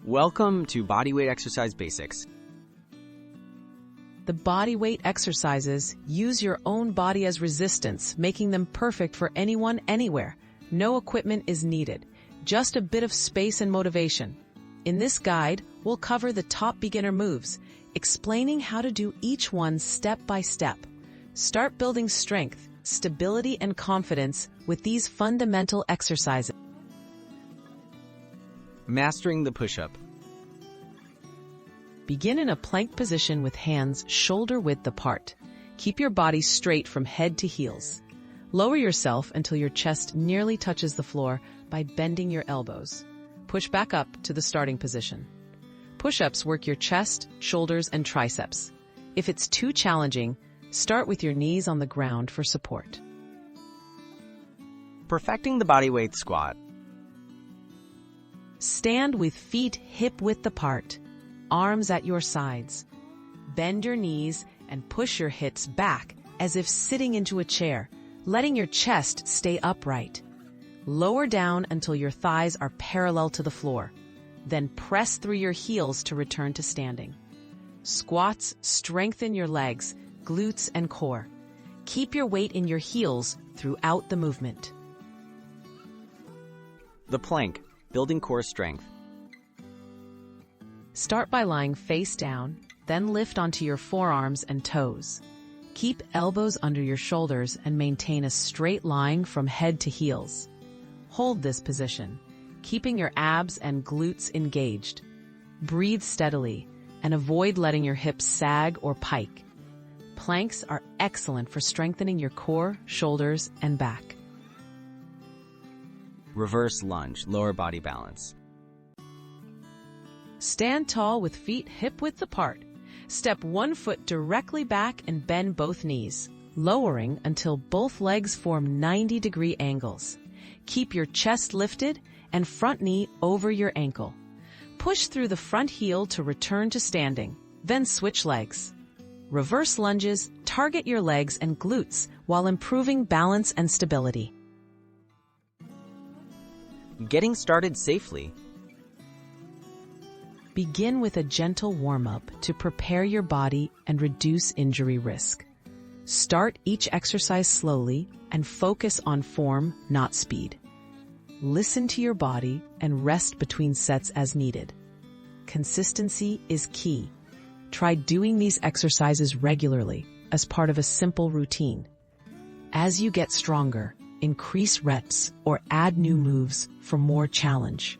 Welcome to Bodyweight Exercise Basics. The bodyweight exercises use your own body as resistance, making them perfect for anyone, anywhere. No equipment is needed, just a bit of space and motivation. In this guide, we'll cover the top beginner moves, explaining how to do each one step by step. Start building strength, stability, and confidence with these fundamental exercises. Mastering the push-up. Begin in a plank position with hands shoulder-width apart. Keep your body straight from head to heels. Lower yourself until your chest nearly touches the floor by bending your elbows. Push back up to the starting position. Push-ups work your chest, shoulders, and triceps. If it's too challenging, start with your knees on the ground for support. Perfecting the bodyweight squat. Stand with feet hip-width apart, arms at your sides. Bend your knees and push your hips back as if sitting into a chair, letting your chest stay upright. Lower down until your thighs are parallel to the floor. Then press through your heels to return to standing. Squats strengthen your legs, glutes, and core. Keep your weight in your heels throughout the movement. The plank, building core strength. Start by lying face down, then lift onto your forearms and toes. Keep elbows under your shoulders and maintain a straight line from head to heels. Hold this position, keeping your abs and glutes engaged. Breathe steadily and avoid letting your hips sag or pike. Planks are excellent for strengthening your core, shoulders, and back. Reverse lunge, lower body balance. Stand tall with feet hip-width apart. Step one foot directly back and bend both knees, lowering until both legs form 90-degree angles. Keep your chest lifted and front knee over your ankle. Push through the front heel to return to standing, then switch legs. Reverse lunges target your legs and glutes while improving balance and stability. Getting started safely. Begin with a gentle warm-up to prepare your body and reduce injury risk. Start each exercise slowly and focus on form, not speed. Listen to your body and rest between sets as needed. Consistency is key. Try doing these exercises regularly as part of a simple routine. As you get stronger, increase reps or add new moves for more challenge.